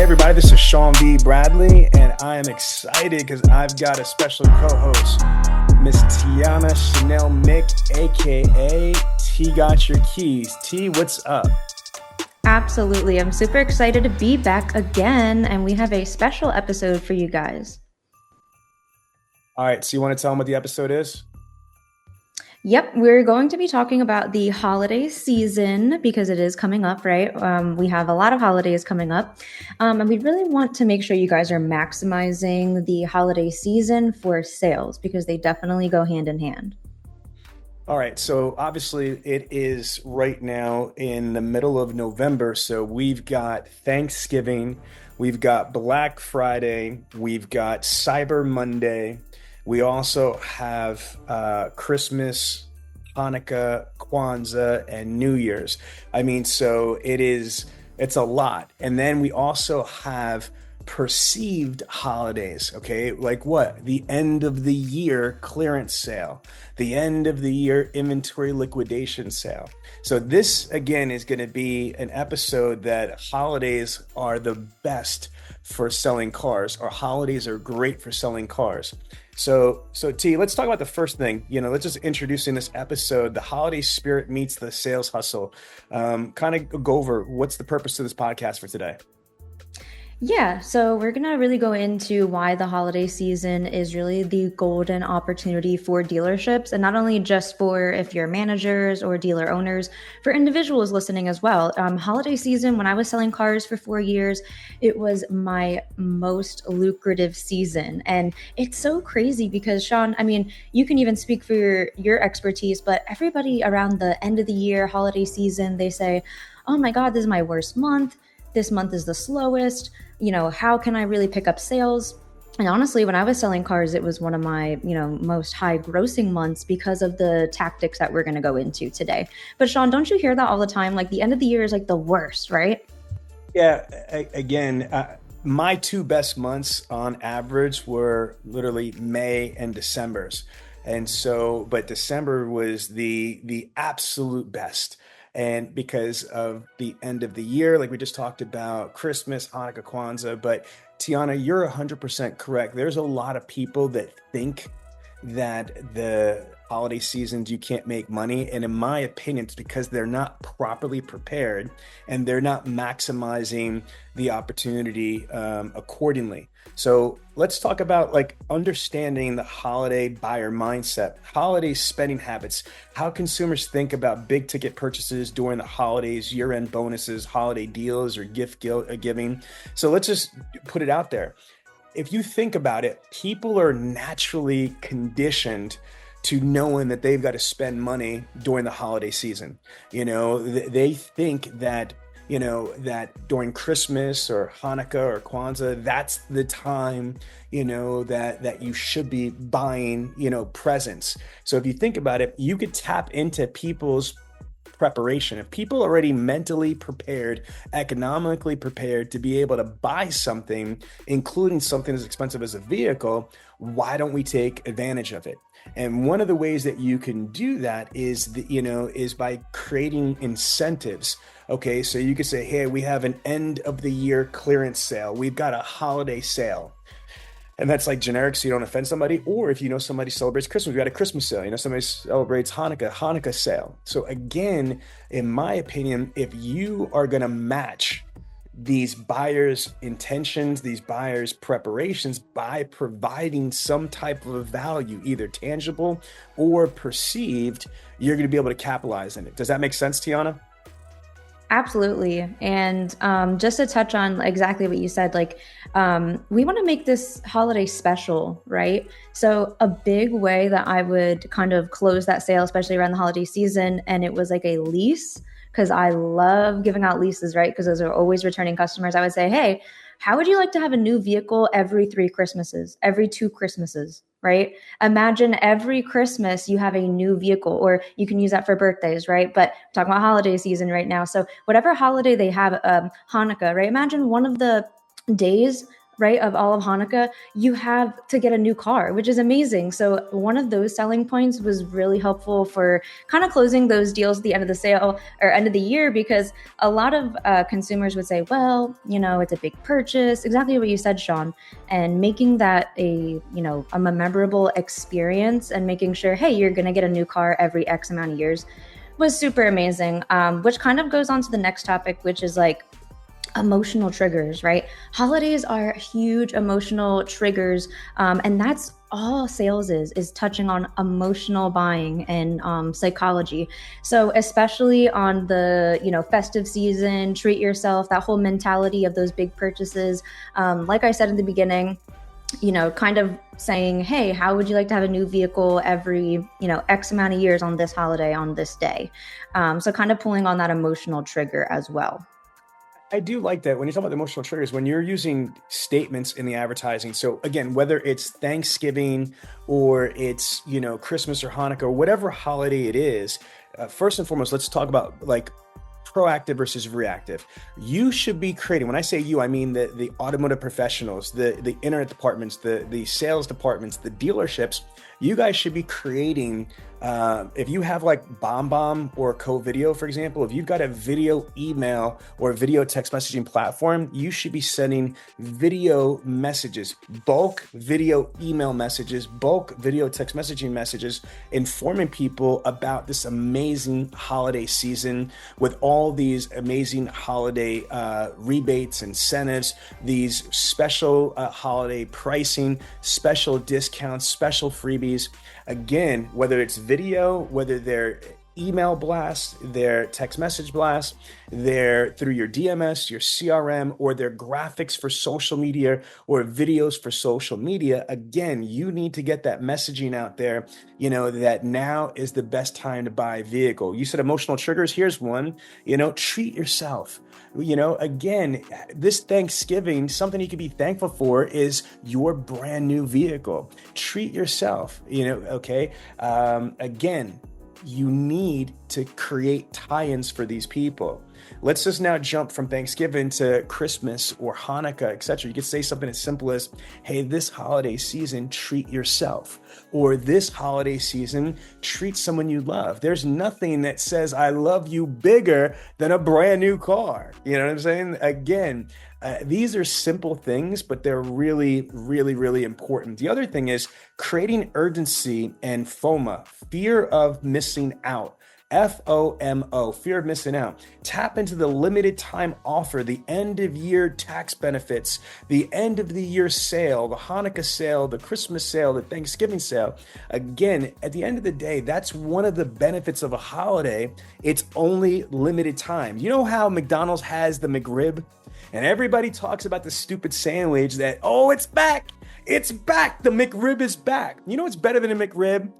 everybody, this is Sean V. Bradley, and I am excited because I've got a special co-host, Miss Tianna Chanel Mick, aka T Got Your Keys. T, what's up? Absolutely. I'm super excited to be back again, and we have a special episode for you guys. All right, so you want to tell them what the episode is? Yep, we're going to be talking about the holiday season because it is coming up, right? We have a lot of holidays coming up, and we really want to make sure you guys are maximizing the holiday season for sales because they definitely go hand in hand. All right, so obviously it is right now in the middle of November, so we've got Thanksgiving, we've got Black Friday, we've got Cyber Monday. We also have Christmas, Hanukkah, Kwanzaa, and New Year's. I mean, so it's a lot. And then we also have perceived holidays, okay? Like what? The end of the year clearance sale, the end of the year inventory liquidation sale. So this, again, is going to be an episode that holidays are the best for selling cars, or holidays are great for selling cars. So T, let's talk about the first thing. Let's just introduce in this episode, the holiday spirit meets the sales hustle. Kind of go over what's the purpose of this podcast for today. Yeah, so we're going to really go into why the holiday season is really the golden opportunity for dealerships, and not only just for if you're managers or dealer owners, for individuals listening as well. Holiday season, when I was selling cars for 4 years, it was my most lucrative season. And it's so crazy because, Sean, I mean, you can even speak for your expertise, but everybody around the end of the year, holiday season, they say, oh my God, this is my worst month. This month is the slowest. How can I really pick up sales? And honestly, when I was selling cars, it was one of my, most high grossing months because of the tactics that we're going to go into today. But Sean, don't you hear that all the time? Like the end of the year is like the worst, right? Yeah. Again, my two best months on average were literally May and December's. And so, but December was the absolute best. And because of the end of the year, like we just talked about, Christmas, Hanukkah, Kwanzaa. But Tianna, you're 100% correct. There's a lot of people that think that the holiday seasons you can't make money. And in my opinion, it's because they're not properly prepared and they're not maximizing the opportunity accordingly. So let's talk about understanding the holiday buyer mindset, holiday spending habits, how consumers think about big ticket purchases during the holidays, year-end bonuses, holiday deals, or gift giving. So let's just put it out there. If you think about it, people are naturally conditioned to knowing that they've got to spend money during the holiday season. They think that that during Christmas or Hanukkah or Kwanzaa, that's the time, that you should be buying, presents. So if you think about it, you could tap into people's preparation. If people are already mentally prepared, economically prepared to be able to buy something, including something as expensive as a vehicle, why don't we take advantage of it? And one of the ways that you can do that is by creating incentives. Okay, so you could say, hey, we have an end of the year clearance sale. We've got a holiday sale. And that's like generic, so you don't offend somebody. Or if somebody celebrates Christmas, we got a Christmas sale. Somebody celebrates Hanukkah sale. So again, in my opinion, if you are going to match these buyers' intentions, these buyers' preparations by providing some type of value, either tangible or perceived, you're going to be able to capitalize on it. Does that make sense, Tianna? Absolutely. And just to touch on exactly what you said, we want to make this holiday special, right? So a big way that I would kind of close that sale, especially around the holiday season, and it was like a lease, because I love giving out leases, right? Because those are always returning customers. I would say, hey, how would you like to have a new vehicle every 3 Christmases, every 2 Christmases, right? Imagine every Christmas you have a new vehicle, or you can use that for birthdays, right? But we're talking about holiday season right now. So whatever holiday they have, Hanukkah, right? Imagine one of the days right, of all of Hanukkah, you have to get a new car, which is amazing. So one of those selling points was really helpful for kind of closing those deals at the end of the sale or end of the year, because a lot of consumers would say, well, it's a big purchase, exactly what you said, Sean, and making that a memorable experience and making sure, hey, you're going to get a new car every X amount of years was super amazing, which kind of goes on to the next topic, which is like emotional triggers, right? Holidays are huge emotional triggers. And that's all sales is touching on emotional buying and psychology. So especially on the, festive season, treat yourself, that whole mentality of those big purchases. Like I said in the beginning, kind of saying, hey, how would you like to have a new vehicle every, X amount of years on this holiday, on this day? So kind of pulling on that emotional trigger as well. I do like that when you talk about the emotional triggers, when you're using statements in the advertising. So again, whether it's Thanksgiving or it's, Christmas or Hanukkah or whatever holiday it is, first and foremost, let's talk about like proactive versus reactive. You should be creating, when I say you, I mean the automotive professionals, the internet departments, the sales departments, the dealerships. You guys should be creating, if you have like BombBomb or Co-Video, for example, if you've got a video email or a video text messaging platform, you should be sending video messages, bulk video email messages, bulk video text messaging messages, informing people about this amazing holiday season with all these amazing holiday rebates, incentives, these special holiday pricing, special discounts, special freebies. Again, whether it's video, whether they're email blasts, their text message blasts, they're through your DMS, your CRM, or their graphics for social media or videos for social media. Again, you need to get that messaging out there, that now is the best time to buy a vehicle. You said emotional triggers. Here's one, treat yourself. Again, this Thanksgiving, something you can be thankful for is your brand new vehicle. Treat yourself, okay? Again, you need to create tie-ins for these people. Let's just now jump from Thanksgiving to Christmas or Hanukkah, etc. You could say something as simple as, hey, this holiday season, treat yourself. Or this holiday season, treat someone you love. There's nothing that says I love you bigger than a brand new car. You know what I'm saying? Again, these are simple things, but they're really, really, really important. The other thing is creating urgency and FOMO, fear of missing out. FOMO, fear of missing out. Tap into the limited time offer, the end of year tax benefits, the end of the year sale, the Hanukkah sale, the Christmas sale, the Thanksgiving sale. Again, at the end of the day, that's one of the benefits of a holiday. It's only limited time. You know how McDonald's has the McRib? And everybody talks about the stupid sandwich that, oh, it's back. It's back. The McRib is back. You know what's better than a McRib?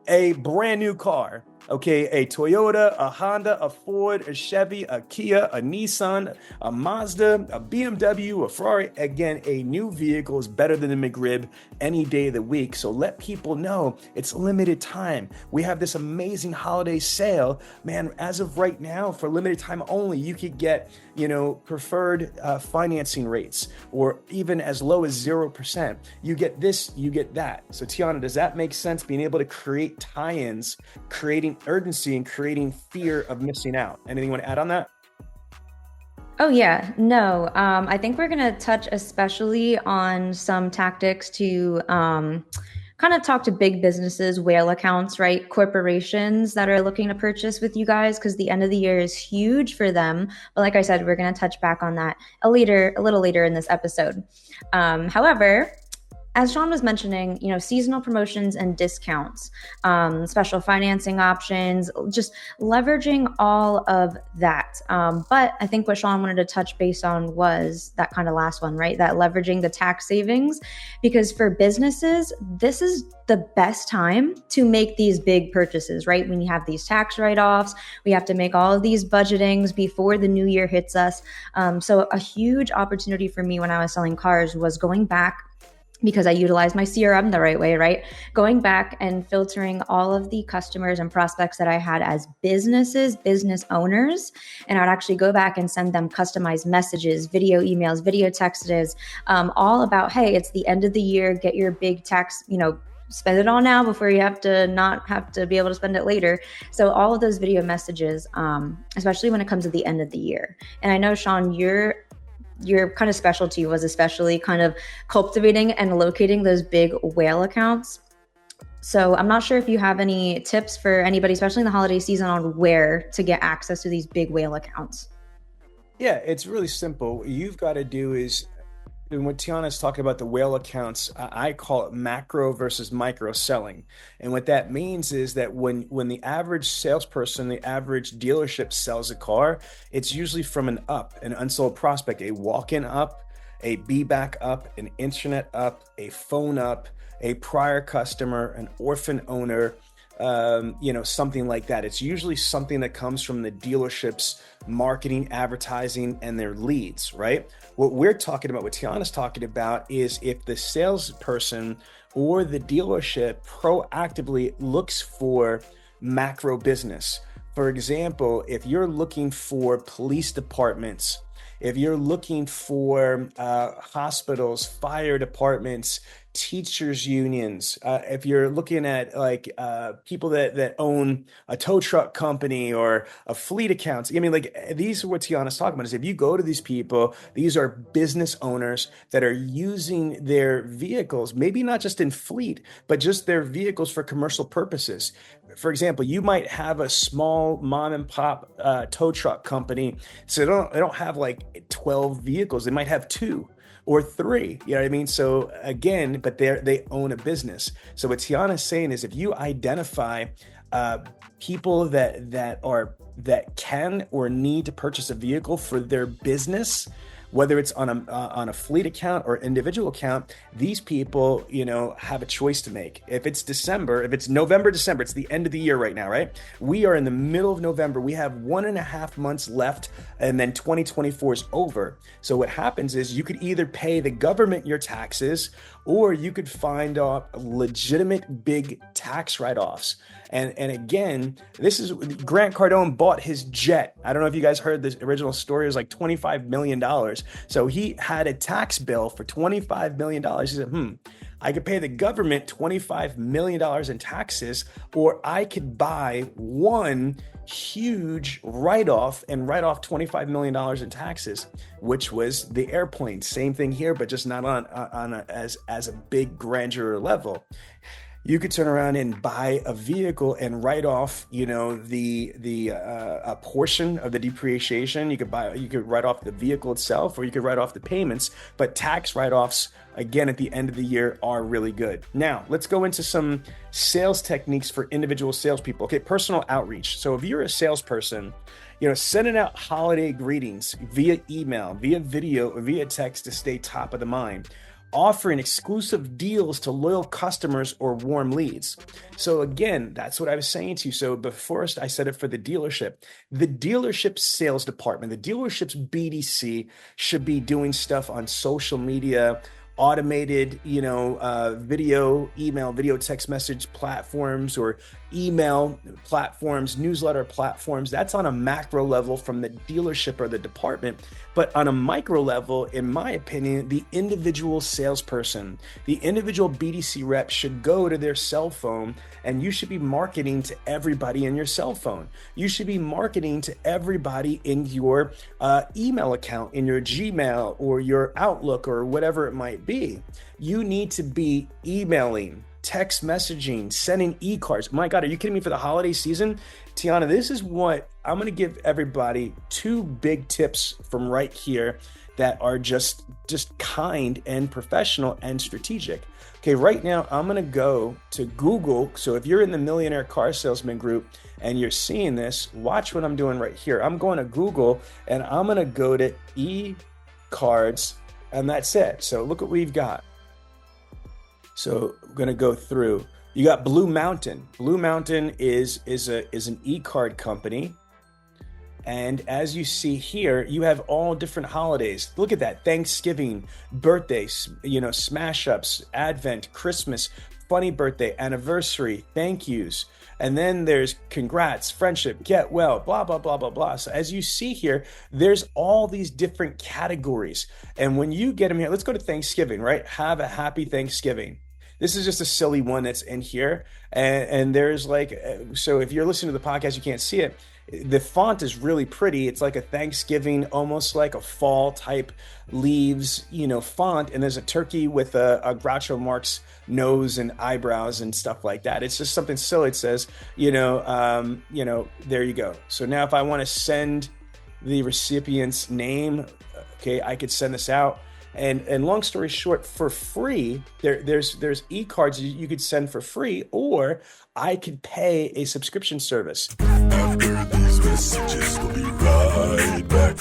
A brand new car. Okay, a Toyota, a Honda, a Ford, a Chevy, a Kia, a Nissan, a Mazda, a BMW, a Ferrari. Again, a new vehicle is better than a McRib any day of the week. So let people know it's limited time. We have this amazing holiday sale. Man, as of right now, for limited time only, you could get, preferred financing rates, or even as low as 0%. You get this, you get that. So Tianna, does that make sense? Being able to create tie-ins, creating urgency and creating fear of missing out. Anything you want to add on that? Oh, yeah. No, I think we're going to touch especially on some tactics to kind of talk to big businesses, whale accounts, right? Corporations that are looking to purchase with you guys, because the end of the year is huge for them. But like I said, we're going to touch back on that a little later in this episode. However, as Sean was mentioning, seasonal promotions and discounts, special financing options, just leveraging all of that. But I think what Sean wanted to touch base on was that kind of last one, right? That leveraging the tax savings, because for businesses, this is the best time to make these big purchases, right? When you have these tax write-offs, we have to make all of these budgetings before the new year hits us. So a huge opportunity for me when I was selling cars was going back because I utilize my CRM the right way, right? Going back and filtering all of the customers and prospects that I had as businesses, business owners, and I'd actually go back and send them customized messages, video emails, video texts, all about, hey, it's the end of the year, get your big tax, spend it all now before you have to not have to be able to spend it later. So all of those video messages, especially when it comes to the end of the year. And I know, Sean, your kind of specialty was especially kind of cultivating and locating those big whale accounts. So I'm not sure if you have any tips for anybody, especially in the holiday season, on where to get access to these big whale accounts. Yeah, it's really simple. What you've got to do is, and when Tianna's talking about the whale accounts, I call it macro versus micro selling. And what that means is that when the average salesperson, the average dealership sells a car, it's usually from an unsold prospect, a walk-in up, a be-back up, an internet up, a phone up, a prior customer, an orphan owner, something like that. It's usually something that comes from the dealership's marketing, advertising, and their leads, right? What we're talking about, what Tianna's talking about, is if the salesperson or the dealership proactively looks for macro business. For example, if you're looking for police departments, if you're looking for hospitals, fire departments, teachers unions, if you're looking at people that own a tow truck company or a fleet accounts, these are what Tianna's talking about. Is if you go to these people, these are business owners that are using their vehicles, maybe not just in fleet, but just their vehicles for commercial purposes. For example, you might have a small mom and pop tow truck company, so they don't have like 12 vehicles. They might have 2 or 3, you know what I mean? So again, but they own a business. So what Tianna's saying is, if you identify people that can or need to purchase a vehicle for their business, whether it's on a fleet account or individual account, these people, have a choice to make. If it's December, if it's November, December, it's the end of the year right now, right? We are in the middle of November. We have 1.5 months left, and then 2024 is over. So what happens is you could either pay the government your taxes, or you could find legitimate big tax write-offs. And again, this is Grant Cardone bought his jet. I don't know if you guys heard this original story. It was like $25 million. So he had a tax bill for $25 million. He said, I could pay the government $25 million in taxes, or I could buy one huge write-off and write off $25 million in taxes, which was the airplane. Same thing here, but just not as a big grandeur level. You could turn around and buy a vehicle and write off, a portion of the depreciation. You could write off the vehicle itself, or you could write off the payments. But tax write-offs, again, at the end of the year are really good. Now, let's go into some sales techniques for individual salespeople. Okay, personal outreach. So if you're a salesperson, sending out holiday greetings via email, via video, or via text to stay top of the mind. Offering exclusive deals to loyal customers or warm leads. So again, that's what I was saying to you. So before I said it for the dealership's sales department, the dealership's BDC should be doing stuff on social media, automated, video, email, video, text message platforms, or email platforms, newsletter platforms. That's on a macro level from the dealership or the department. But on a micro level, in my opinion, the individual salesperson, the individual BDC rep should go to their cell phone, and you should be marketing to everybody in your cell phone. You should be marketing to everybody in your email account, in your Gmail or your Outlook or whatever it might be. You need to be emailing, text messaging, sending e-cards. My God, are you kidding me? For the holiday season? Tianna, this is what I'm going to give everybody 2 big tips from right here that are just kind and professional and strategic. Okay, right now I'm going to go to Google. So if you're in the Millionaire Car Salesman group and you're seeing this, watch what I'm doing right here. I'm going to Google and I'm going to go to e-cards, and that's it. So look what we've got. So we're going to go through. You got Blue Mountain. Blue Mountain is an e-card company. And as you see here, you have all different holidays. Look at that. Thanksgiving, birthdays, smash ups, Advent, Christmas, funny birthday, anniversary, thank yous. And then there's congrats, friendship, get well, blah, blah, blah, blah, blah. So as you see here, there's all these different categories. And when you get them here, let's go to Thanksgiving, right? Have a happy Thanksgiving. This is just a silly one that's in here. And there's so if you're listening to the podcast, you can't see it. The font is really pretty. It's like a Thanksgiving, almost like a fall type leaves, font. And there's a turkey with a Groucho Marx nose and eyebrows and stuff like that. It's just something silly. It says, there you go. So now if I want to send the recipient's name, okay, I could send this out. And long story short, for free, there's e-cards you could send for free, or I could pay a subscription service. After these messages, we'll be right back.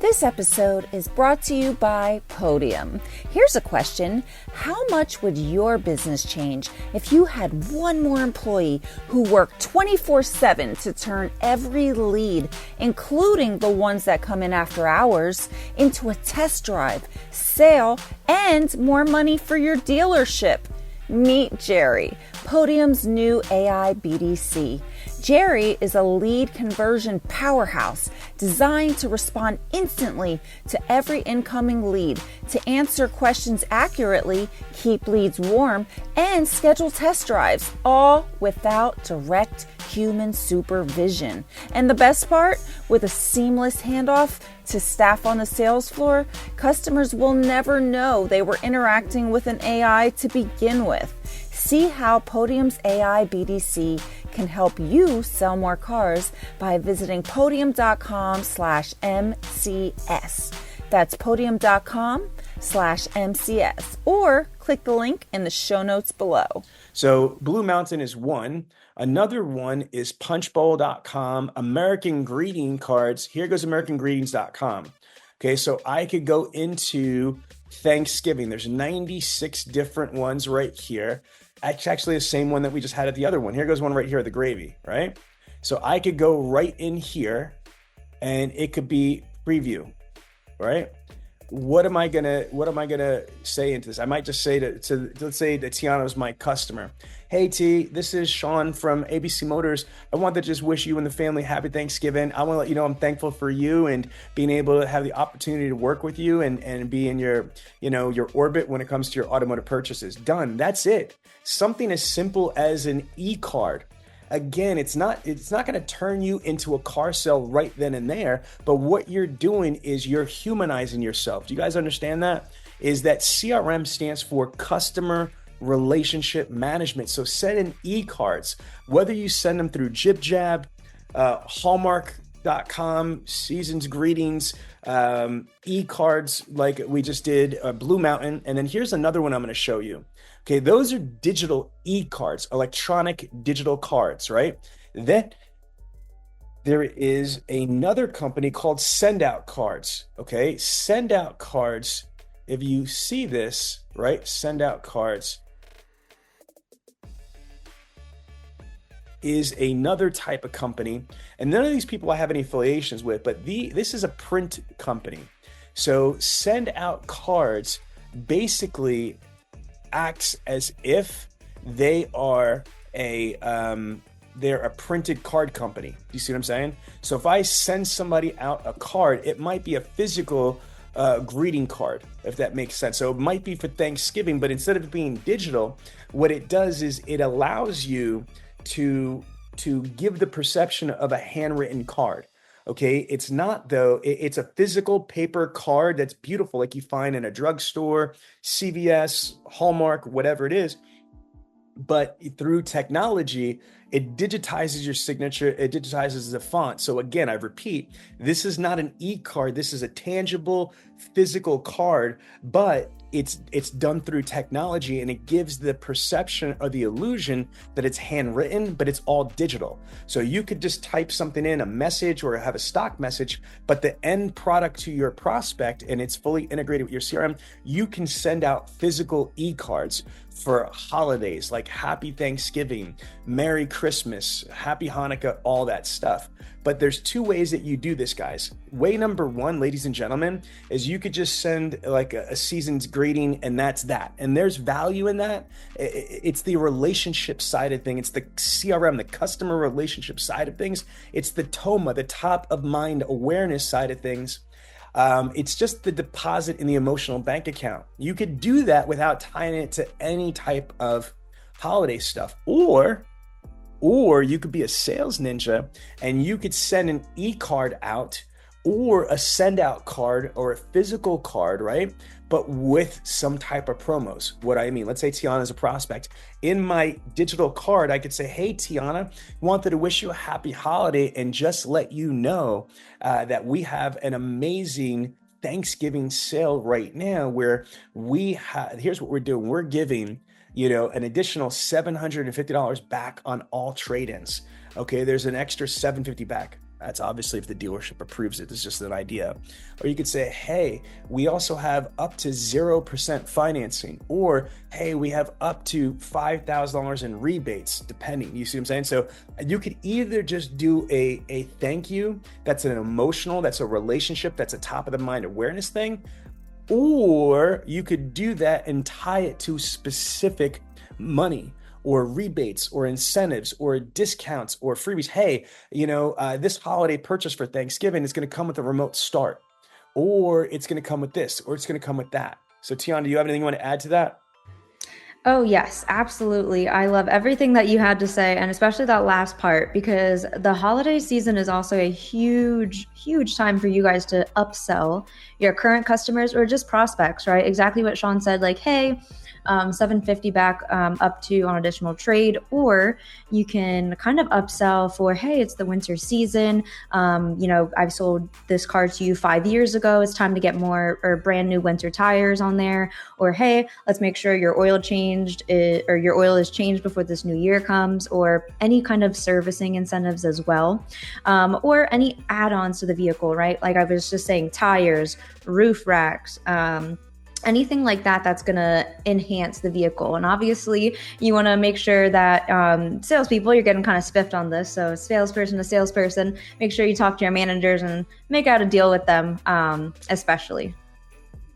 This episode is brought to you by Podium. Here's a question. How much would your business change if you had one more employee who worked 24/7 to turn every lead, including the ones that come in after hours, into a test drive, sale, and more money for your dealership? Meet Jerry, Podium's new AI BDC. Jerry is a lead conversion powerhouse designed to respond instantly to every incoming lead, to answer questions accurately, keep leads warm, and schedule test drives, all without direct human supervision. And the best part, with a seamless handoff to staff on the sales floor, customers will never know they were interacting with an AI to begin with. See how Podium's AI BDC can help you sell more cars by visiting podium.com/MCS. That's podium.com/MCS, or click the link in the show notes below. So Blue Mountain is one. Another one is punchbowl.com, American Greeting Cards. Here goes AmericanGreetings.com. Okay, so I could go into Thanksgiving. There's 96 different ones right here. It's actually the same one that we just had at the other one. Here goes one right here, the gravy, right? So I could go right in here and it could be preview, right? What am I gonna say into this? I might just say to let's say that Tianna is my customer. Hey T, this is Sean from ABC Motors. I want to just wish you and the family happy Thanksgiving. I want to let you know I'm thankful for you and being able to have the opportunity to work with you and be in your orbit when it comes to your automotive purchases. Done. That's it. Something as simple as an e-card. Again, it's not going to turn you into a car sale right then and there, but what you're doing is you're humanizing yourself. Do you guys understand that? Is that CRM stands for customer relationship management. So send in e-cards, whether you send them through JibJab, Hallmark.com, Seasons Greetings, e-cards like we just did, Blue Mountain. And then here's another one I'm going to show you. Okay, those are digital e-cards, electronic digital cards, right? Then there is another company called Send Out Cards. Okay, Send Out Cards. If you see this, right, Send Out Cards is another type of company. And none of these people I have any affiliations with, but this is a print company. So Send Out Cards basically acts as if they are they're a printed card company. Do you see what I'm saying? So if I send somebody out a card, it might be a physical greeting card, if that makes sense. So it might be for Thanksgiving, but instead of it being digital, what it does is it allows you to give the perception of a handwritten card. Okay, it's not though. It's a physical paper card that's beautiful, like you find in a drugstore, CVS, Hallmark, whatever it is. But through technology, it digitizes your signature. It digitizes the font. So again, I repeat, this is not an e-card. This is a tangible physical card, but it's done through technology, and it gives the perception or the illusion that it's handwritten, but it's all digital. So you could just type something in, a message or have a stock message, but the end product to your prospect, and it's fully integrated with your CRM, you can send out physical e-cards for holidays like Happy Thanksgiving, Merry Christmas, Happy Hanukkah, all that stuff. But there's two ways that you do this, guys. Way number one, ladies and gentlemen, is you could just send like a season's greeting, and that's that. And there's value in that. It's the relationship side of things. It's the CRM, the customer relationship side of things. It's the TOMA, the top of mind awareness side of things. It's just the deposit in the emotional bank account. You could do that without tying it to any type of holiday stuff. Or you could be a sales ninja and you could send an e-card out or a send out card or a physical card, right? But with some type of promos. What I mean, let's say Tianna is a prospect. In my digital card, I could say, hey, Tianna, wanted to wish you a happy holiday and just let you know that we have an amazing Thanksgiving sale right now where here's what we're doing. We're giving an additional $750 back on all trade-ins. Okay, there's an extra $750 back. That's obviously if the dealership approves it. It's just an idea. Or you could say, hey, we also have up to 0% financing. Or, hey, we have up to $5,000 in rebates, depending. You see what I'm saying? So you could either just do a thank you. That's an emotional, that's a relationship, that's a top of the mind awareness thing. Or you could do that and tie it to specific money or rebates or incentives or discounts or freebies. Hey, this holiday purchase for Thanksgiving is going to come with a remote start, or it's going to come with this, or it's going to come with that. So Tianna, do you have anything you want to add to that? Oh, yes, absolutely. I love everything that you had to say, and especially that last part, because the holiday season is also a huge, huge time for you guys to upsell your current customers or just prospects, right? Exactly what Sean said, like, hey, $750 back up to on additional trade, or you can kind of upsell for, hey, it's the winter season. I've sold this car to you 5 years ago. It's time to get more or brand new winter tires on there. Or, hey, let's make sure your oil your oil is changed before this new year comes, or any kind of servicing incentives as well. Or any add-ons to the vehicle, right? Like I was just saying, tires, roof racks, anything like that that's going to enhance the vehicle. And obviously you want to make sure that salespeople, you're getting kind of spiffed on this. So salesperson to salesperson, make sure you talk to your managers and make out a deal with them, especially.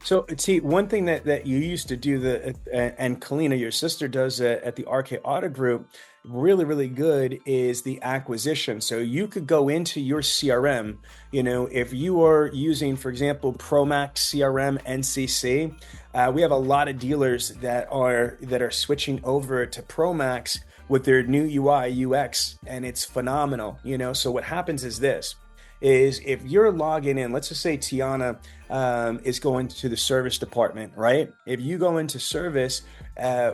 So, see, one thing that you used to do, and Kalina, your sister, does at the RK Auto Group, really, really good, is the acquisition. So you could go into your CRM, if you are using, for example, Promax CRM NCC, we have a lot of dealers that are switching over to Promax with their new UI UX, and it's phenomenal. So what happens is this. Is if you're logging in, let's just say Tianna is going to the service department, right? If you go into service,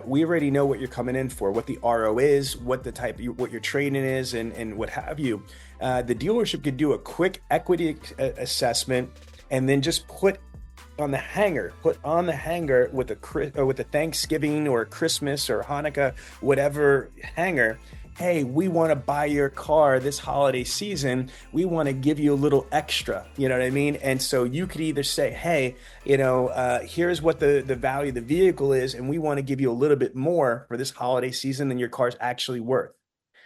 we already know what you're coming in for, what the RO is, what the what your training is, and what have you. The dealership could do a quick equity assessment and then just put on the hanger with a Thanksgiving or Christmas or Hanukkah, whatever hanger. Hey, we want to buy your car this holiday season. We want to give you a little extra, you know what I mean? And so you could either say, hey, here's what the value of the vehicle is, and we want to give you a little bit more for this holiday season than your car's actually worth.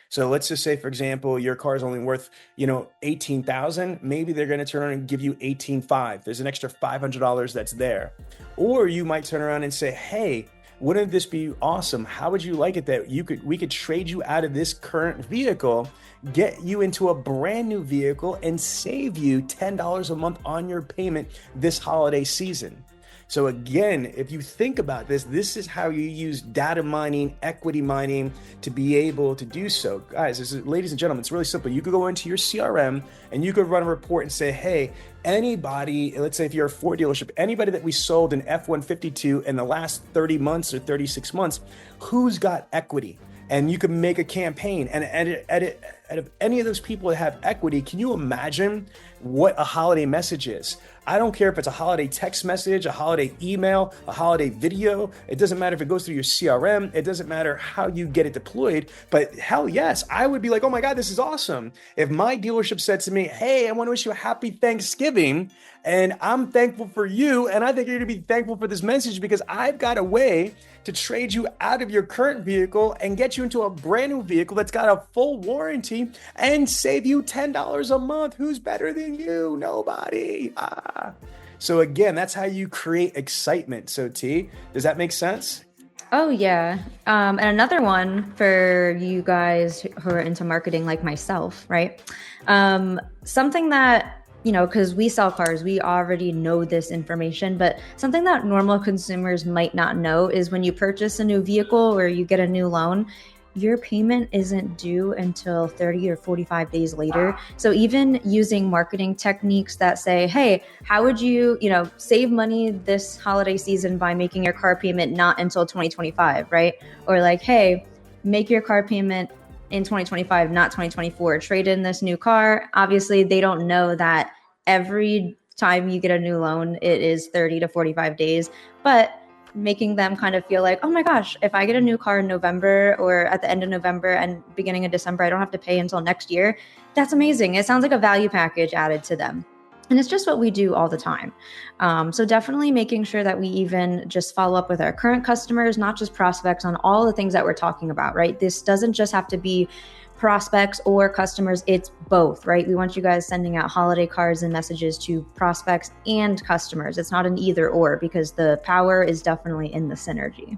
So let's just say, for example, your car is only worth, $18,000. Maybe they're going to turn around and give you $18,500. There's an extra $500 that's there. Or you might turn around and say, hey, wouldn't this be awesome? How would you like it that we could trade you out of this current vehicle, get you into a brand new vehicle, and save you $10 a month on your payment this holiday season? So again, if you think about this, this is how you use data mining, equity mining to be able to do so. Guys, ladies and gentlemen, it's really simple. You could go into your CRM and you could run a report and say, hey, anybody, let's say if you're a Ford dealership, anybody that we sold an F-152 in the last 30 months or 36 months, who's got equity? And you can make a campaign and out of any of those people that have equity, can you imagine what a holiday message is? I don't care if it's a holiday text message, a holiday email, a holiday video. It doesn't matter if it goes through your CRM. It doesn't matter how you get it deployed. But hell yes, I would be like, oh my God, this is awesome. If my dealership said to me, hey, I want to wish you a happy Thanksgiving, and I'm thankful for you, and I think you're going to be thankful for this message because I've got a way to trade you out of your current vehicle and get you into a brand new vehicle that's got a full warranty and save you $10 a month. Who's better than you? Nobody. So again, that's how you create excitement. So T, does that make sense? Oh, yeah. And another one for you guys who are into marketing like myself, right? Something that, because we sell cars, we already know this information, but something that normal consumers might not know is when you purchase a new vehicle or you get a new loan, your payment isn't due until 30 or 45 days later. So even using marketing techniques that say, hey, how would you, save money this holiday season by making your car payment not until 2025, right? Or like, hey, make your car payment in 2025, not 2024, trade in this new car. Obviously, they don't know that every time you get a new loan, it is 30 to 45 days, but making them kind of feel like, oh my gosh, if I get a new car in November or at the end of November and beginning of December, I don't have to pay until next year. That's amazing. It sounds like a value package added to them. And it's just what we do all the time. So definitely making sure that we even just follow up with our current customers, not just prospects, on all the things that we're talking about, right? This doesn't just have to be prospects or customers, it's both, right? We want you guys sending out holiday cards and messages to prospects and customers. It's not an either or, because the power is definitely in the synergy.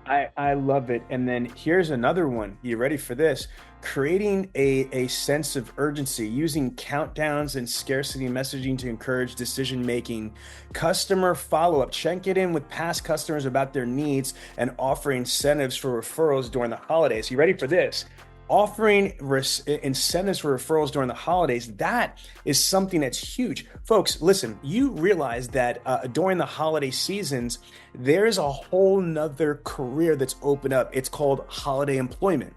I love it. And then here's another one. You ready for this? Creating a sense of urgency, using countdowns and scarcity messaging to encourage decision-making, customer follow-up, check it in with past customers about their needs, and offering incentives for referrals during the holidays. You ready for this? Offering incentives for referrals during the holidays, that is something that's huge. Folks, listen, you realize that during the holiday seasons, there's a whole nother career that's opened up. It's called holiday employment.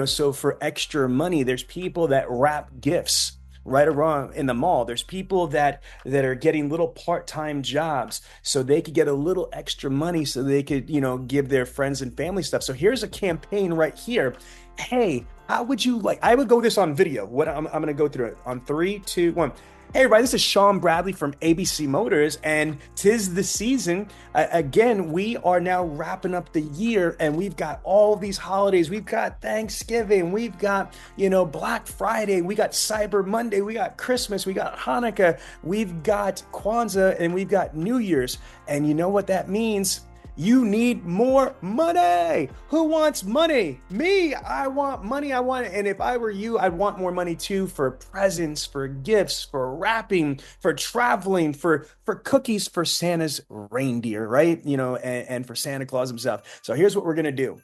So for extra money, there's people that wrap gifts right around in the mall. There's people that are getting little part-time jobs so they could get a little extra money so they could, give their friends and family stuff. So here's a campaign right here. Hey, how would you like, I would go this on video. I'm going to go through it on 3, 2, 1. Hey, everybody, this is Sean Bradley from ABC Motors, and 'tis the season. Again, we are now wrapping up the year, and we've got all these holidays. We've got Thanksgiving, we've got, Black Friday, we got Cyber Monday, we got Christmas, we got Hanukkah, we've got Kwanzaa, and we've got New Year's. And you know what that means? You need more money. Who wants money? Me. I want money. And if I were you, I'd want more money too, for presents, for gifts, for wrapping, for traveling, for cookies, for Santa's reindeer, right? And for Santa Claus himself. So here's what we're going to do.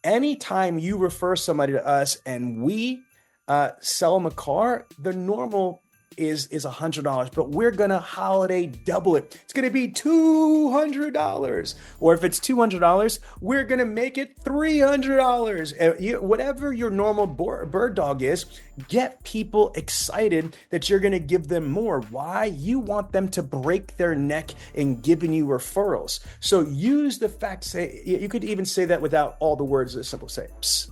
Anytime you refer somebody to us and we sell them a car, the normal is $100, but we're gonna holiday double it. It's gonna be $200, or if it's $200, we're gonna make it $300. Whatever your normal bird dog is, get people excited that you're gonna give them more. Why? You want them to break their neck in giving you referrals. So use the fact. Say, you could even say that without all the words. That simple. Say, psst,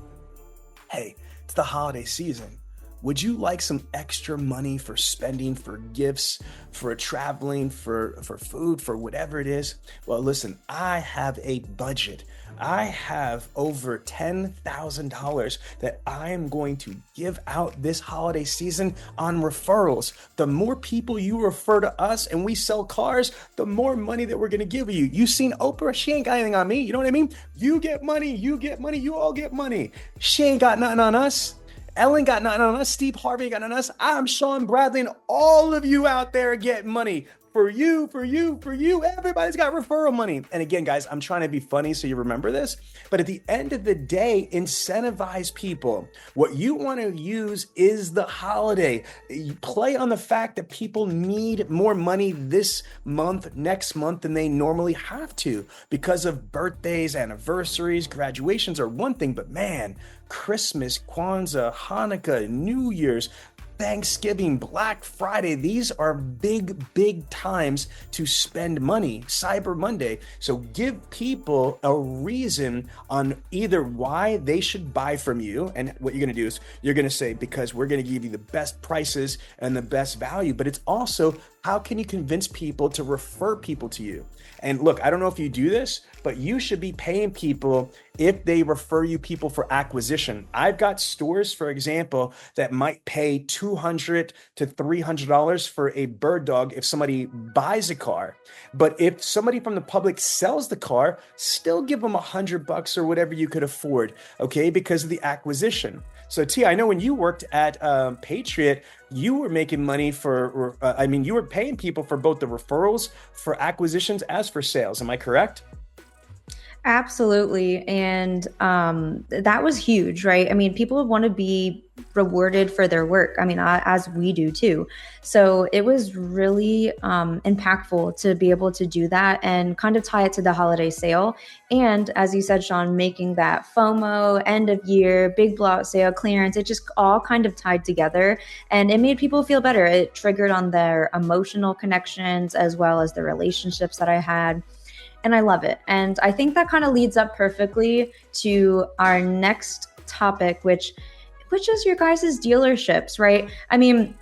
hey, it's the holiday season. Would you like some extra money for spending, for gifts, for traveling, for food, for whatever it is? Well, listen, I have a budget. I have over $10,000 that I am going to give out this holiday season on referrals. The more people you refer to us and we sell cars, the more money that we're going to give you. You seen Oprah? She ain't got anything on me. You know what I mean? You get money, you all get money. She ain't got nothing on us. Ellen got nothing on us. Steve Harvey got nothing on us. I'm Sean Bradley, and all of you out there get money for you. Everybody's got referral money. And again, guys, I'm trying to be funny so you remember this. But at the end of the day, incentivize people. What you want to use is the holiday. You play on the fact that people need more money this month, next month than they normally have to because of birthdays, anniversaries, graduations are one thing, but man, Christmas, Kwanzaa, Hanukkah, New Year's, Thanksgiving, Black Friday, these are big times to spend money, Cyber Monday. So give people a reason on either why they should buy from you. And what you're going to do is you're going to say, because we're going to give you the best prices and the best value, but it's also how can you convince people to refer people to you? And look, I don't know if you do this, but you should be paying people if they refer you people for acquisition. I've got stores, for example, that might pay $200 to $300 for a bird dog if somebody buys a car. But if somebody from the public sells the car, still give them $100 or whatever you could afford, okay, because of the acquisition. So T, I know when you worked at Patriot, you were making money for, you were paying people for both the referrals, for acquisitions, as for sales. Am I correct? Absolutely. And that was huge, right? I mean, people want to be rewarded for their work. I mean, as we do too. So it was really impactful to be able to do that and kind of tie it to the holiday sale. And as you said, Sean, making that FOMO, end of year, big blowout sale, clearance, it just all kind of tied together and it made people feel better. It triggered on their emotional connections as well as the relationships that I had. And I love it. And I think that kind of leads up perfectly to our next topic, which is your guys' dealerships, right? I mean,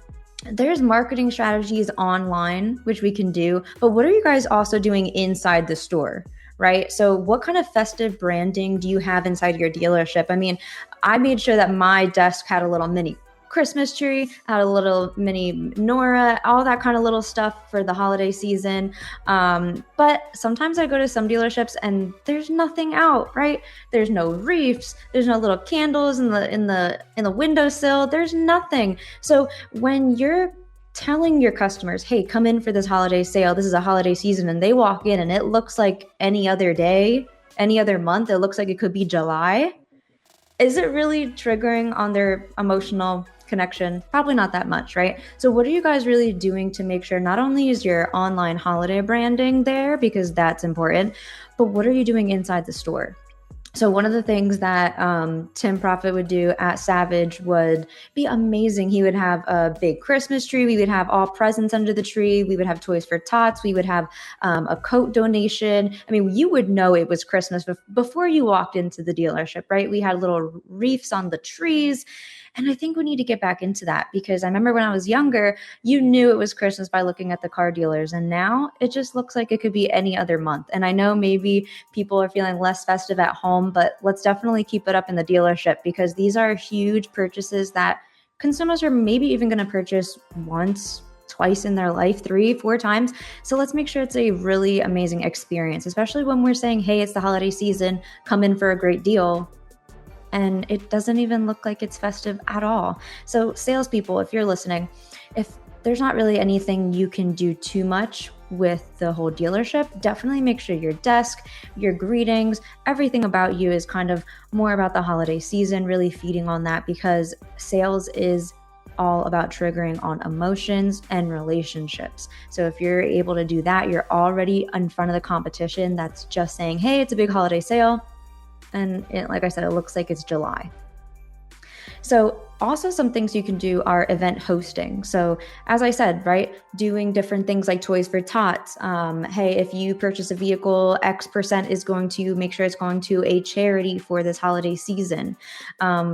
there's marketing strategies online, which we can do, but what are you guys also doing inside the store, right? So what kind of festive branding do you have inside your dealership? I mean, I made sure that my desk had a little mini Christmas tree, had a little mini menorah, all that kind of little stuff for the holiday season. But sometimes I go to some dealerships and there's nothing out, right? There's no wreaths, there's no little candles in the windowsill. There's nothing. So when you're telling your customers, hey, come in for this holiday sale, this is a holiday season, and they walk in and it looks like any other day, any other month, it looks like it could be July. Is it really triggering on their emotional connection? Probably not that much, right? So what are you guys really doing to make sure not only is your online holiday branding there, because that's important, but what are you doing inside the store? So one of the things that Tim Profit would do at Savage would be amazing. He would have a big Christmas tree. We would have all presents under the tree. We would have toys for tots. We would have a coat donation. I mean, you would know it was Christmas before you walked into the dealership, right? We had little wreaths on the trees. And I think we need to get back into that because I remember when I was younger, you knew it was Christmas by looking at the car dealers. And now it just looks like it could be any other month. And I know maybe people are feeling less festive at home, but let's definitely keep it up in the dealership because these are huge purchases that consumers are maybe even going to purchase once, twice in their life, 3, 4 times. So let's make sure it's a really amazing experience, especially when we're saying, hey, it's the holiday season, come in for a great deal. And it doesn't even look like it's festive at all. So salespeople, if you're listening, if there's not really anything you can do too much with the whole dealership, definitely make sure your desk, your greetings, everything about you is kind of more about the holiday season, really feeding on that because sales is all about triggering on emotions and relationships. So if you're able to do that, you're already in front of the competition that's just saying, hey, it's a big holiday sale. And like I said, it looks like it's July. So also some things you can do are event hosting. So as I said, right, doing different things like toys for tots. Hey, if you purchase a vehicle, X% is going to make sure it's going to a charity for this holiday season.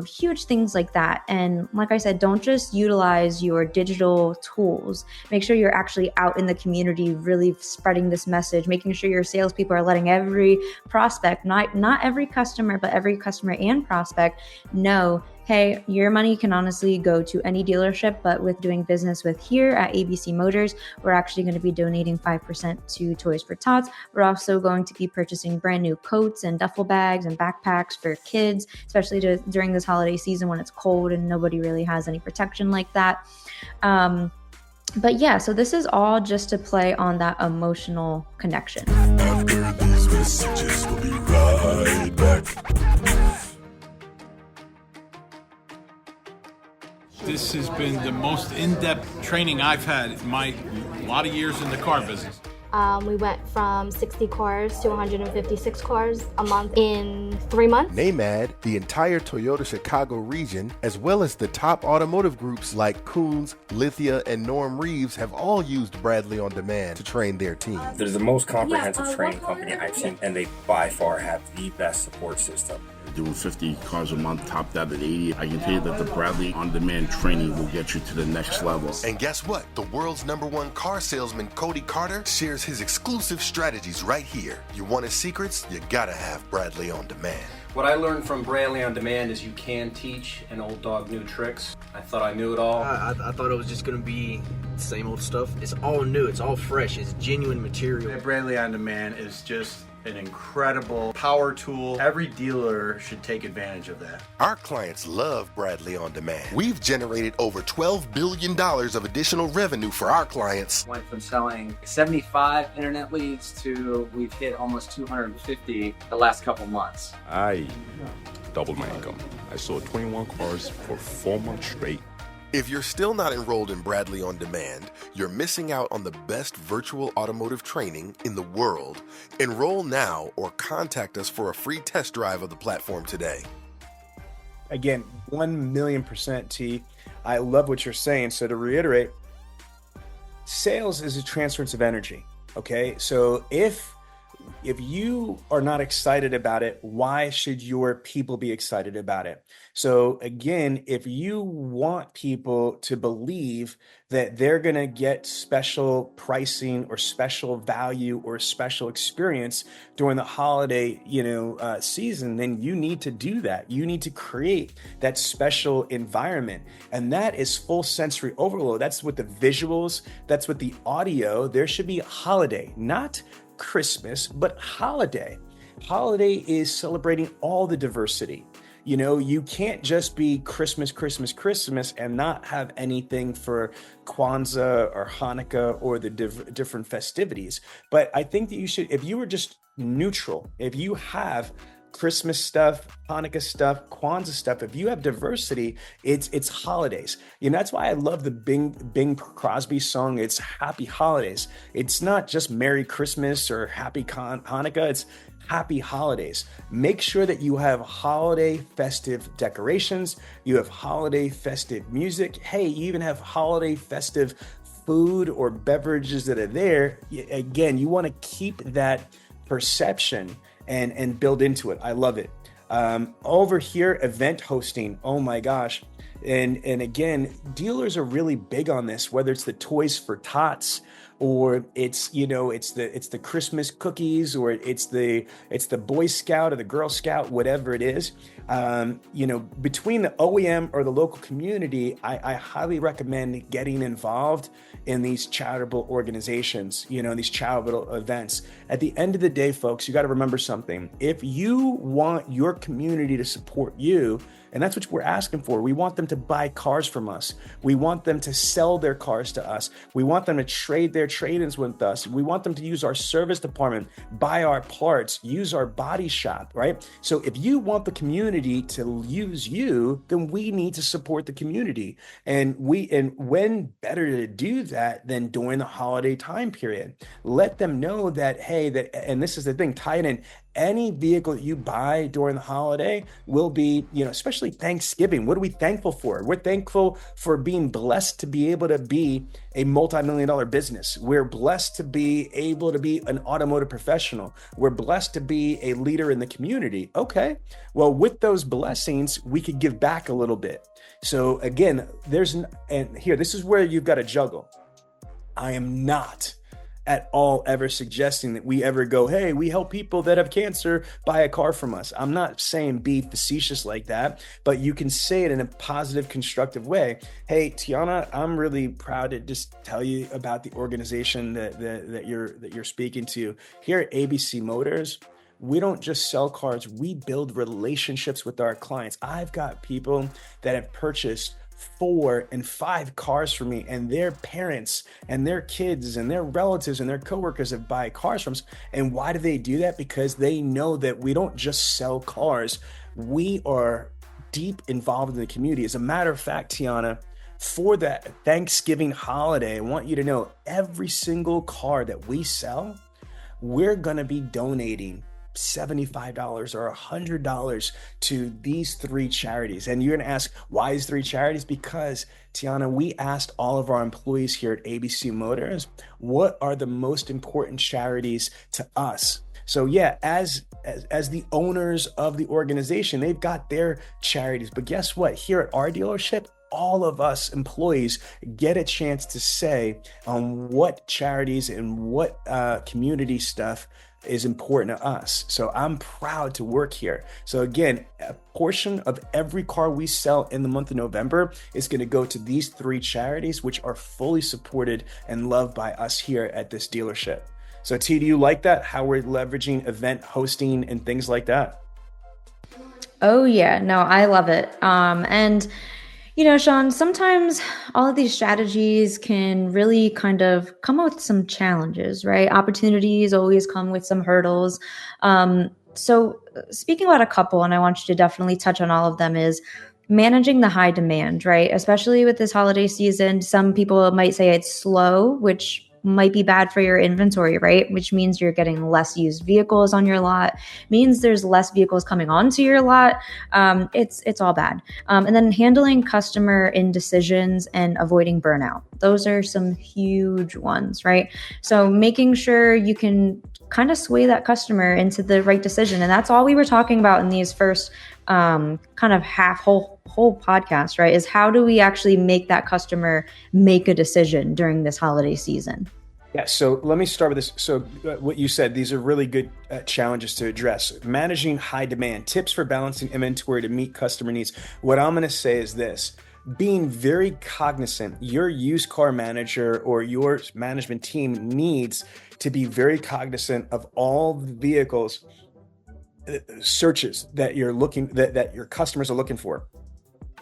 Huge things like that. And like I said, don't just utilize your digital tools. Make sure you're actually out in the community, really spreading this message, making sure your salespeople are letting every prospect, not every customer, but every customer and prospect know, hey, your money can honestly go to any dealership, but with doing business with here at ABC Motors, we're actually going to be donating 5% to Toys for Tots. We're also going to be purchasing brand new coats and duffel bags and backpacks for kids, especially during this holiday season when it's cold and nobody really has any protection like that. But yeah, so this is all just to play on that emotional connection. After these messages, we'll be right back. This has been the most in-depth training I've had in my lot of years in the car business. We went from 60 cars to 156 cars a month in 3 months. NAMAD, the entire Toyota Chicago region, as well as the top automotive groups like Koons, Lithia, and Norm Reeves have all used Bradley On Demand to train their teams. They're the most comprehensive training company I've seen, and they by far have the best support system. Doing 50 cars a month, topped out at 80. I can tell you that the Bradley On Demand training will get you to the next level. And guess what? The world's #1 car salesman, Cody Carter, shares his exclusive strategies right here. You want his secrets? You gotta have Bradley On Demand. What I learned from Bradley On Demand is you can teach an old dog new tricks. I thought I knew it all. I thought it was just going to be the same old stuff. It's all new. It's all fresh. It's genuine material. Bradley On Demand is just an incredible power tool. Every dealer should take advantage of that. Our clients love Bradley On Demand. We've generated over $12 billion of additional revenue for our clients. Went from selling 75 internet leads to we've hit almost 250 the last couple months. I doubled my income. I sold 21 cars for 4 months straight. If you're still not enrolled in Bradley On Demand, you're missing out on the best virtual automotive training in the world. Enroll now or contact us for a free test drive of the platform today. Again, 1,000,000% T. I love what you're saying. So to reiterate, sales is a transference of energy. Okay. So if you are not excited about it, why should your people be excited about it? So again, if you want people to believe that they're going to get special pricing or special value or special experience during the holiday, season, then you need to do that. You need to create that special environment. And that is full sensory overload. That's with the visuals. That's with the audio. There should be a holiday, not Christmas, but holiday. Holiday is celebrating all the diversity. You can't just be Christmas, and not have anything for Kwanzaa or Hanukkah or the different festivities. But I think that you should, if you were just neutral, if you have Christmas stuff, Hanukkah stuff, Kwanzaa stuff, if you have diversity, it's holidays. That's why I love the Bing Crosby song, it's Happy Holidays. It's not just Merry Christmas or Happy Hanukkah, it's Happy Holidays. Make sure that you have holiday festive decorations, you have holiday festive music. Hey, you even have holiday festive food or beverages that are there. Again, you want to keep that perception and build into it. I love it. Over here, event hosting. Oh my gosh. And again, dealers are really big on this, whether it's the Toys for Tots or it's the Christmas cookies or it's the Boy Scout or the Girl Scout, whatever it is. Between the OEM or the local community, I highly recommend getting involved in these charitable organizations, these charitable events. At the end of the day, folks, you got to remember something. If you want your community to support you, and that's what we're asking for. We want them to buy cars from us. We want them to sell their cars to us. We want them to trade their trade-ins with us. We want them to use our service department, buy our parts, use our body shop, right? So if you want the community to use you, then we need to support the community. And when better to do that than during the holiday time period? Let them know that, hey, and this is the thing, tie it in. Any vehicle that you buy during the holiday will be, especially Thanksgiving. What are we thankful for? We're thankful for being blessed to be able to be a multi-million-dollar business. We're blessed to be able to be an automotive professional. We're blessed to be a leader in the community. Okay, well, with those blessings, we could give back a little bit. So again, this is where you've got to juggle. I am not at all ever suggesting that we ever go, hey, we help people that have cancer buy a car from us. I'm not saying be facetious like that, but you can say it in a positive, constructive way. Hey, Tianna, I'm really proud to just tell you about the organization that you're speaking to. Here at ABC Motors, we don't just sell cars, we build relationships with our clients. I've got people that have purchased 4 and 5 cars from me, and their parents and their kids and their relatives and their coworkers have buy cars from us. And why do they do that? Because they know that we don't just sell cars. We are deep involved in the community. As a matter of fact, Tianna, for that Thanksgiving holiday, I want you to know every single car that we sell, we're going to be donating $75 or $100 to these 3 charities. And you're going to ask, why is 3 charities? Because, Tianna, we asked all of our employees here at ABC Motors, what are the most important charities to us? So yeah, as the owners of the organization, they've got their charities. But guess what? Here at our dealership, all of us employees get a chance to say on what charities and what community stuff is important to us. So I'm proud to work here. So again, a portion of every car we sell in the month of November is going to go to these 3 charities, which are fully supported and loved by us here at this dealership. So T, do you like that? How we're leveraging event hosting and things like that? Oh yeah, no, I love it. And you know, Sean, sometimes all of these strategies can really kind of come up with some challenges, right? Opportunities always come with some hurdles. So speaking about a couple, and I want you to definitely touch on all of them, is managing the high demand, right? Especially with this holiday season, some people might say it's slow, which might be bad for your inventory, right? Which means you're getting less used vehicles on your lot, means there's less vehicles coming onto your lot. It's all bad. And then handling customer indecisions and avoiding burnout. Those are some huge ones, right? So making sure you can kind of sway that customer into the right decision. And that's all we were talking about in these first kind of whole podcast, right? Is how do we actually make that customer make a decision during this holiday season? Yeah, so let me start with this. So what you said, these are really good challenges to address. Managing high demand, tips for balancing inventory to meet customer needs. What I'm going to say is this: being very cognizant, your used car manager or your management team needs to be very cognizant of all the vehicles searches that you're looking that your customers are looking for.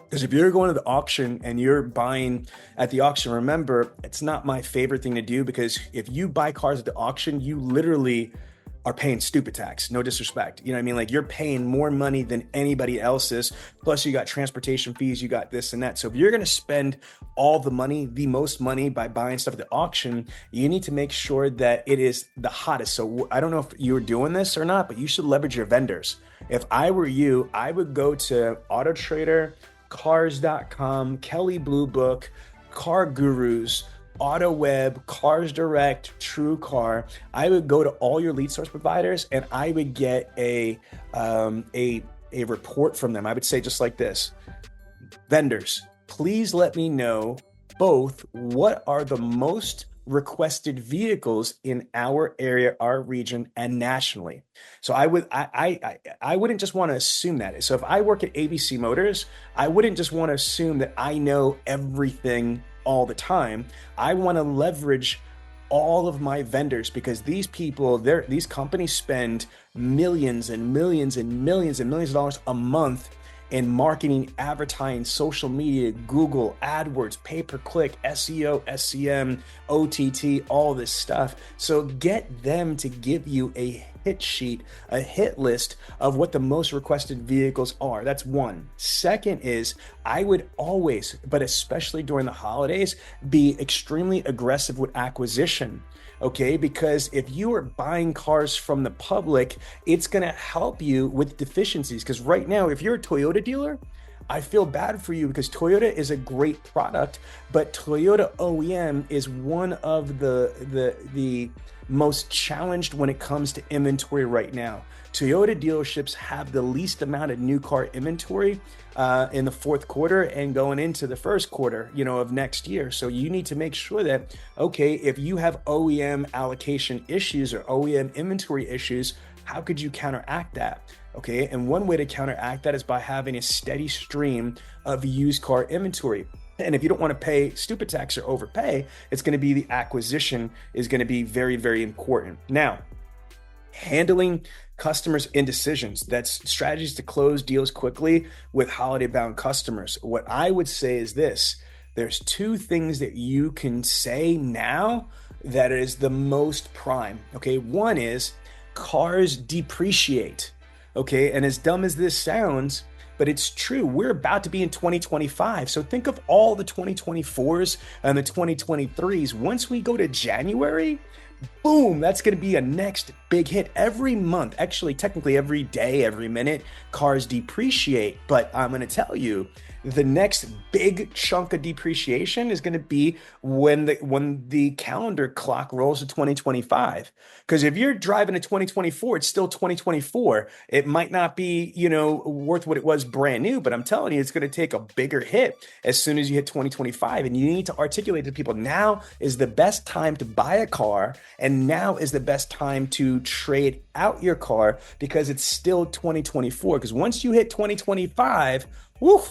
Because if you're going to the auction and you're buying at the auction, remember, it's not my favorite thing to do, because if you buy cars at the auction, you literally are paying stupid tax. No disrespect. You know what I mean? Like, you're paying more money than anybody else is. Plus you got transportation fees, you got this and that. So if you're going to spend all the money, the most money by buying stuff at the auction, you need to make sure that it is the hottest. So I don't know if you're doing this or not, but you should leverage your vendors. If I were you, I would go to Auto Trader, Cars.com, Kelley Blue Book, Car Gurus, AutoWeb, Cars Direct, True Car. I would go to all your lead source providers and I would get a report from them. I would say just like this: vendors, please let me know both what are the most requested vehicles in our area, our region, and nationally. So I wouldn't just want to assume that. So if I work at ABC Motors, I wouldn't just want to assume that I know everything all the time. I want to leverage all of my vendors, because these people, these companies spend millions and millions and millions and millions of dollars a month in marketing, advertising, social media, Google, AdWords, pay-per-click, SEO, SEM, OTT, all this stuff. So get them to give you a hit sheet, a hit list of what the most requested vehicles are. That's one. Second is, I would always, but especially during the holidays, be extremely aggressive with acquisition. Okay, because if you are buying cars from the public, it's going to help you with deficiencies. Because right now, if you're a Toyota dealer, I feel bad for you, because Toyota is a great product, but Toyota OEM is one of the most challenged when it comes to inventory right now. Toyota dealerships have the least amount of new car inventory in the fourth quarter and going into the first quarter, of next year. So you need to make sure that, okay, if you have OEM allocation issues or OEM inventory issues, how could you counteract that? Okay, and one way to counteract that is by having a steady stream of used car inventory. And if you don't want to pay stupid tax or overpay, it's going to be the acquisition is going to be very, very important. Now, handling customers' indecisions. That's strategies to close deals quickly with holiday bound customers. What I would say is this: there's two things that you can say now that is the most prime. Okay, one is cars depreciate. Okay, and as dumb as this sounds, but it's true. We're about to be in 2025. So think of all the 2024s and the 2023s. Once we go to January, boom, that's going to be a next big hit. Every month, actually, technically every day, every minute, cars depreciate. But I'm going to tell you, the next big chunk of depreciation is going to be when the calendar clock rolls to 2025. Because if you're driving a 2024, it's still 2024. It might not be, worth what it was brand new, but I'm telling you, it's going to take a bigger hit as soon as you hit 2025. And you need to articulate to people, now is the best time to buy a car, and now is the best time to trade out your car, because it's still 2024. Because once you hit 2025, woo,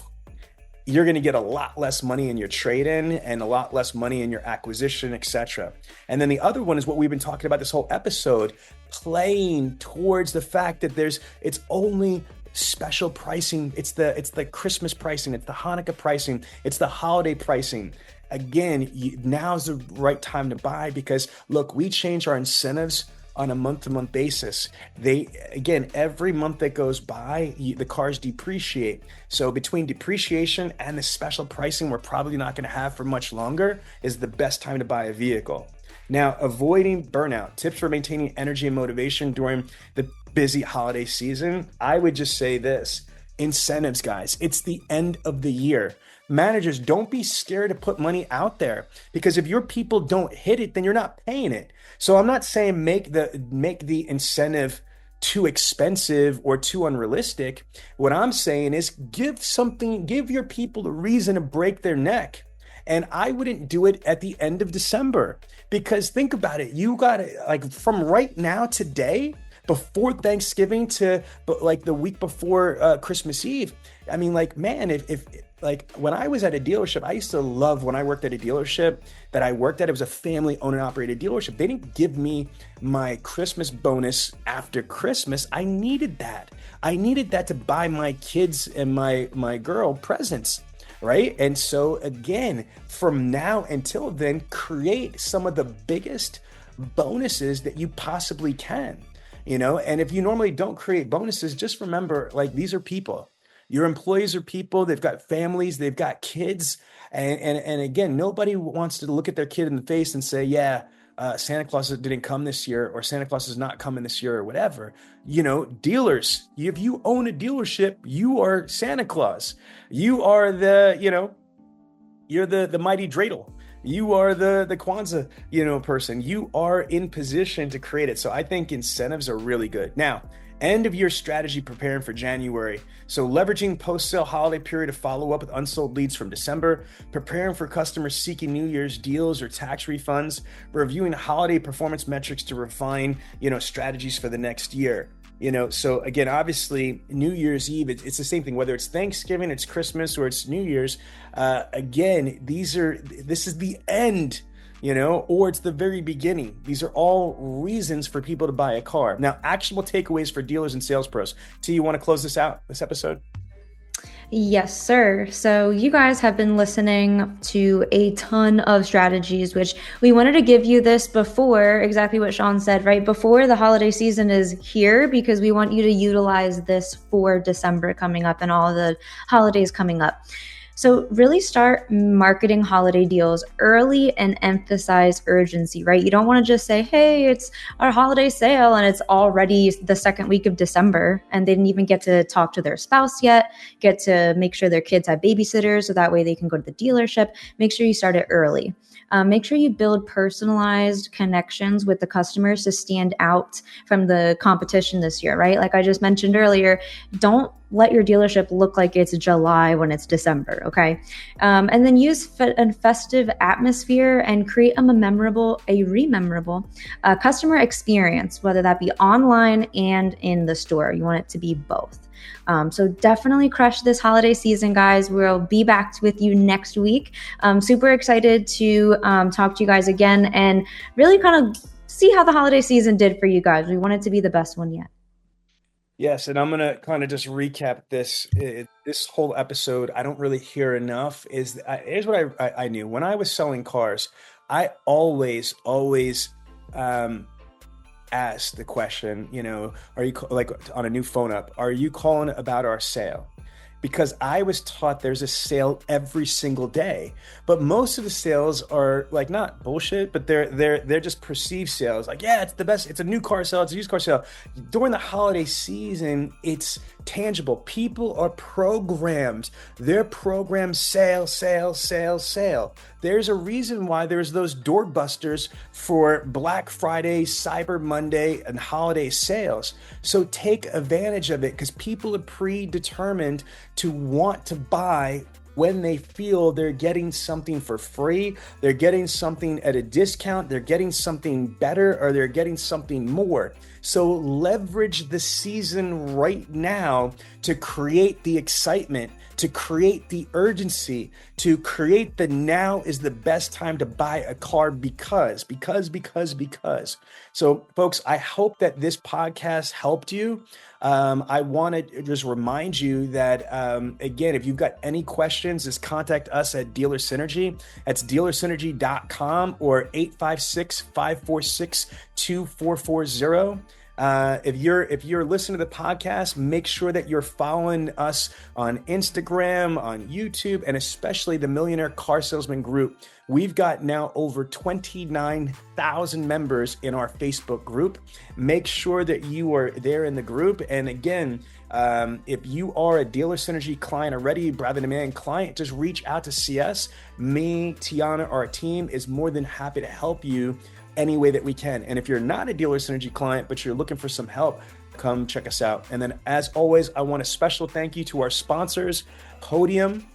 you're going to get a lot less money in your trade-in and a lot less money in your acquisition, etc. And then the other one is what we've been talking about this whole episode, playing towards the fact that it's only special pricing. It's the Christmas pricing. It's the Hanukkah pricing. It's the holiday pricing. Again, now's the right time to buy, because look, we change our incentives on a month-to-month basis. Every month that goes by, the cars depreciate. So between depreciation and the special pricing we're probably not going to have for much longer is the best time to buy a vehicle. Now, avoiding burnout, tips for maintaining energy and motivation during the busy holiday season. I would just say this: incentives, guys. It's the end of the year. Managers, don't be scared to put money out there, because if your people don't hit it, then you're not paying it. So I'm not saying make the incentive too expensive or too unrealistic. What I'm saying is give your people a reason to break their neck. And I wouldn't do it at the end of December, because think about it. You got to, from right now, today, before Thanksgiving to the week before Christmas Eve. I mean, if when I was at a dealership, I used to love when I worked at a dealership that I worked at. It was a family owned and operated dealership. They didn't give me my Christmas bonus after Christmas. I needed that. I needed that to buy my kids and my girl presents, right? And so again, from now until then, create some of the biggest bonuses that you possibly can, and if you normally don't create bonuses, just remember, these are people. Your employees are people. They've got families. They've got kids. And again, nobody wants to look at their kid in the face and say, Santa Claus didn't come this year, or Santa Claus is not coming this year, or whatever. Dealers, if you own a dealership, you are Santa Claus. You are you're the mighty dreidel. You are the Kwanzaa, person. You are in position to create it. So I think incentives are really good. Now, end of year strategy, preparing for January. So leveraging post-sale holiday period to follow up with unsold leads from December, preparing for customers seeking New Year's deals or tax refunds, reviewing holiday performance metrics to refine, strategies for the next year. So again, obviously New Year's Eve, it's the same thing, whether it's Thanksgiving, it's Christmas, or it's New Year's. Again, this is the end, or it's the very beginning. These are all reasons for people to buy a car. Now, actionable takeaways for dealers and sales pros. T, you want to close this episode? Yes, sir. So you guys have been listening to a ton of strategies, which we wanted to give you this before, exactly what Sean said, right before the holiday season is here, because we want you to utilize this for December coming up and all the holidays coming up. So really start marketing holiday deals early and emphasize urgency, right? You don't want to just say, hey, it's our holiday sale and it's already the second week of December and they didn't even get to talk to their spouse yet, get to make sure their kids have babysitters so that way they can go to the dealership. Make sure you start it early. Make sure you build personalized connections with the customers to stand out from the competition this year, right? Like I just mentioned earlier, don't let your dealership look like it's July when it's December, okay? And then use a festive atmosphere and create a rememberable customer experience, whether that be online and in the store. You want it to be both. So definitely crush this holiday season, guys. We'll be back with you next week. Super excited to talk to you guys again and really kind of see how the holiday season did for you guys. We want it to be the best one yet. Yes, and I'm going to kind of just recap this this whole episode. I don't really hear enough. Here's what I knew. When I was selling cars, I always asked the question, are you like on a new phone up, are you calling about our sale? Because I was taught there's a sale every single day, but most of the sales are like not bullshit, but they're just perceived sales. Like, yeah, it's the best. It's a new car sale. It's a used car sale. During the holiday season, it's tangible. People are programmed. They're programmed sale. There's a reason why there's those doorbusters for Black Friday, Cyber Monday, and holiday sales. So take advantage of it, because people are predetermined to want to buy when they feel they're getting something for free, they're getting something at a discount, they're getting something better, or they're getting something more. So leverage the season right now to create the excitement, to create the urgency, to create the now is the best time to buy a car because. So folks, I hope that this podcast helped you. I want to just remind you that, again, if you've got any questions, just contact us at Dealer Synergy. That's dealersynergy.com or 856-546-2440. If you're listening to the podcast, make sure that you're following us on Instagram, on YouTube, and especially the Millionaire Car Salesman group. We've got now over 29,000 members in our Facebook group. Make sure that you are there in the group. And again, if you are a Dealer Synergy client already, Bradley Demand client, just reach out to CS. Me, Tianna, our team is more than happy to help you any way that we can. And if you're not a Dealer Synergy client, but you're looking for some help, come check us out. And then as always, I want a special thank you to our sponsors, Podium,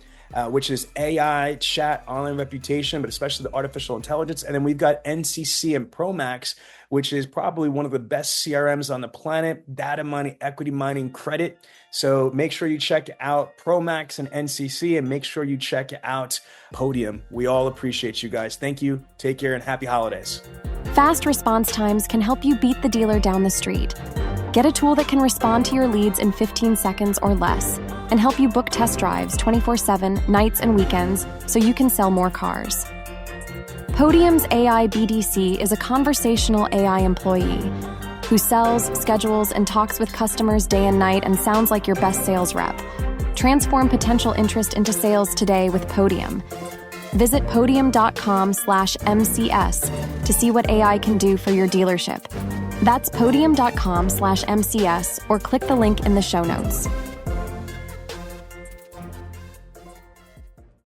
which is AI, chat, online reputation, but especially the artificial intelligence. And then we've got NCC and Promax, which is probably one of the best CRMs on the planet, data mining, equity mining, credit. So make sure you check out Promax and NCC, and make sure you check out Podium. We all appreciate you guys. Thank you. Take care and happy holidays. Fast response times can help you beat the dealer down the street. Get a tool that can respond to your leads in 15 seconds or less and help you book test drives 24/7, nights and weekends, so you can sell more cars. Podium's AI BDC is a conversational AI employee who sells, schedules, and talks with customers day and night and sounds like your best sales rep. Transform potential interest into sales today with Podium. Visit podium.com/MCS to see what AI can do for your dealership. That's podium.com/MCS, or click the link in the show notes.